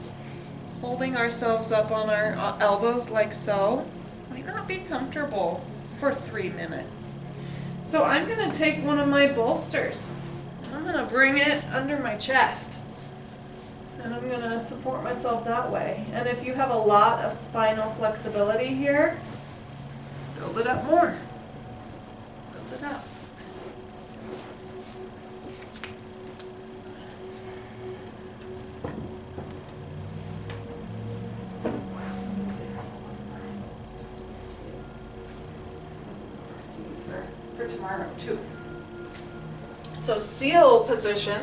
holding ourselves up on our elbows like so might not be comfortable for 3 minutes. So I'm going to take one of my bolsters and I'm going to bring it under my chest. And I'm going to support myself that way. And if you have a lot of spinal flexibility here, build it up more. Build it up. For tomorrow too. So seal position,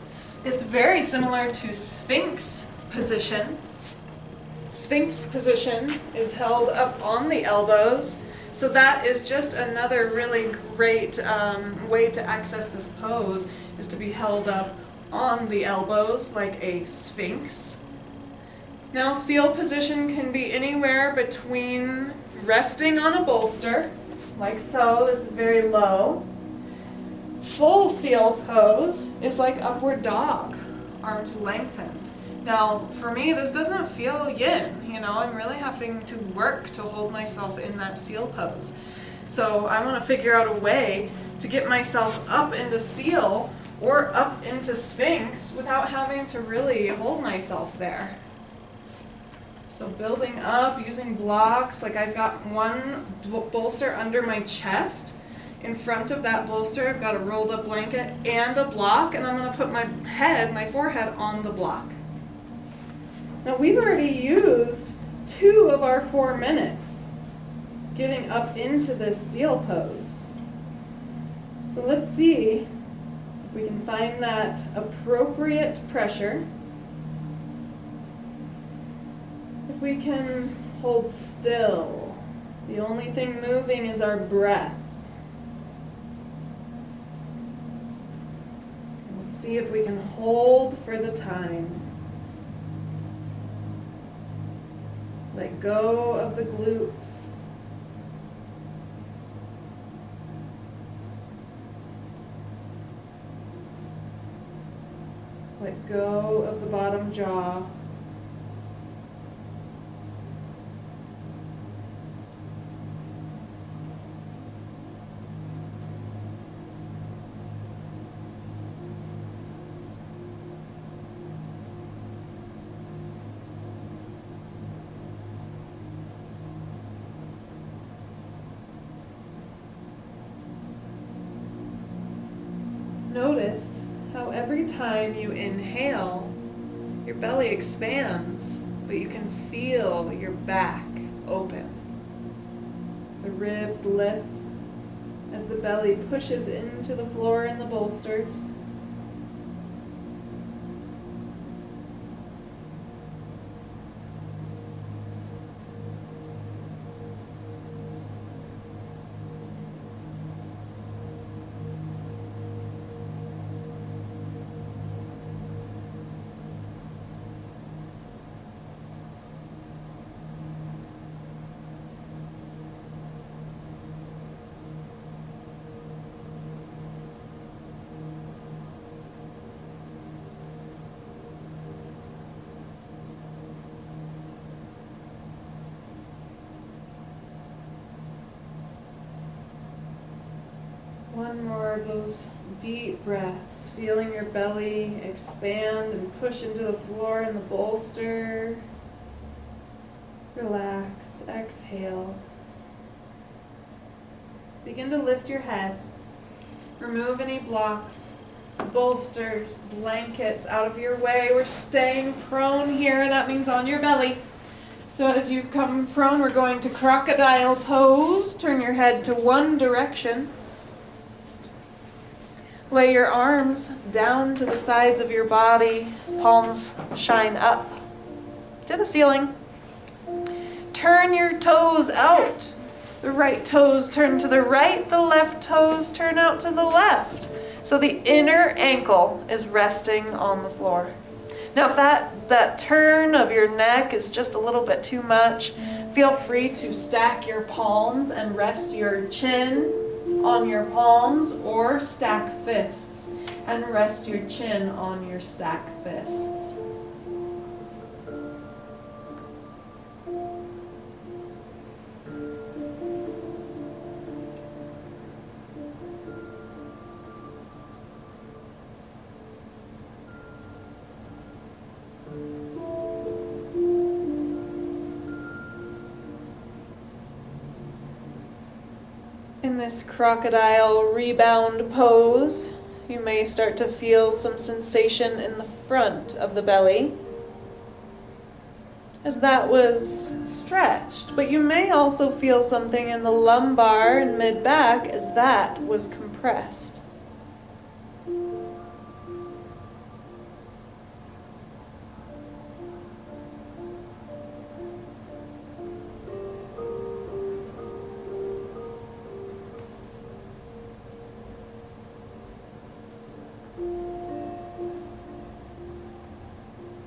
it's very similar to Sphinx position. Sphinx position is held up on the elbows, so that is just another really great way to access this pose, is to be held up on the elbows like a Sphinx. Now seal position can be anywhere between resting on a bolster, like so. This is very low. Full seal pose is like upward dog, arms lengthened. Now, for me, this doesn't feel yin. I'm really having to work to hold myself in that seal pose. So I want to figure out a way to get myself up into seal or up into Sphinx without having to really hold myself there. So building up, using blocks, like I've got one bolster under my chest. In front of that bolster, I've got a rolled up blanket and a block, and I'm going to put my forehead on the block. Now we've already used 2 of our 4 minutes getting up into this seal pose. So let's see if we can find that appropriate pressure. If we can hold still, the only thing moving is our breath. We'll see if we can hold for the time. Let go of the glutes. Let go of the bottom jaw. Notice how every time you inhale, your belly expands, but you can feel your back open. The ribs lift as the belly pushes into the floor in the bolsters. one more of those deep breaths, feeling your belly expand and push into the floor in the bolster. Relax, exhale. Begin to lift your head. Remove any blocks, bolsters, blankets out of your way. We're staying prone here. That means on your belly. So as you come prone, we're going to crocodile pose. Turn your head to one direction. Lay your arms down to the sides of your body. Palms shine up to the ceiling. Turn your toes out. The right toes turn to the right. The left toes turn out to the left. So the inner ankle is resting on the floor. Now if that turn of your neck is just a little bit too much, feel free to stack your palms and rest your chin on your palms, or stack fists and rest your chin on your stack fists. In this crocodile rebound pose, you may start to feel some sensation in the front of the belly, as that was stretched. But you may also feel something in the lumbar and mid-back as that was compressed.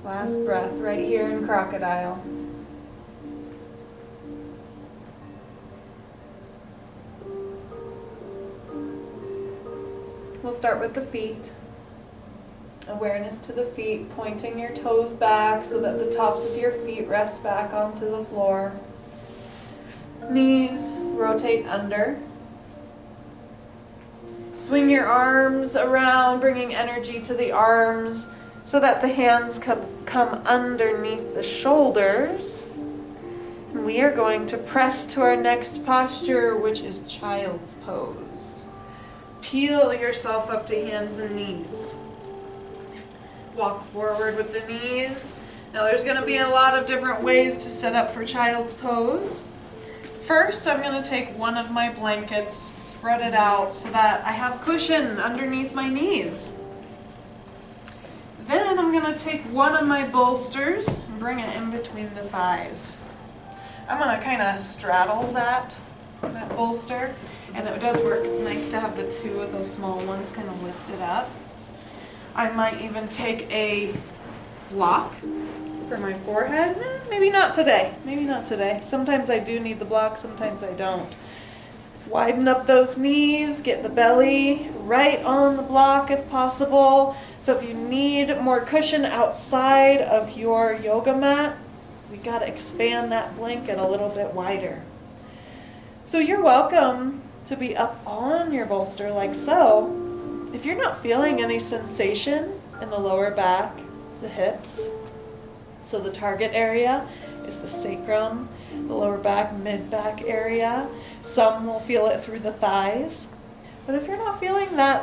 Last breath right here in crocodile. We'll start with the feet. Awareness to the feet, pointing your toes back so that the tops of your feet rest back onto the floor. Knees rotate under. Swing your arms around, bringing energy to the arms so that the hands come underneath the shoulders. And we are going to press to our next posture, which is child's pose. Peel yourself up to hands and knees. Walk forward with the knees. Now there's going to be a lot of different ways to set up for child's pose. First, I'm going to take one of my blankets, spread it out so that I have cushion underneath my knees. Then I'm going to take one of my bolsters and bring it in between the thighs. I'm going to kind of straddle that bolster, and it does work nice to have the two of those small ones kind of lifted up. I might even take a block for my forehead. Maybe not today. Maybe not today. Sometimes I do need the block, sometimes I don't. Widen up those knees, get the belly right on the block if possible. So if you need more cushion outside of your yoga mat, we got to expand that blanket a little bit wider. So you're welcome to be up on your bolster like so. If you're not feeling any sensation in the lower back, the hips, so the target area is the sacrum, the lower back, mid-back area. Some will feel it through the thighs. But if you're not feeling that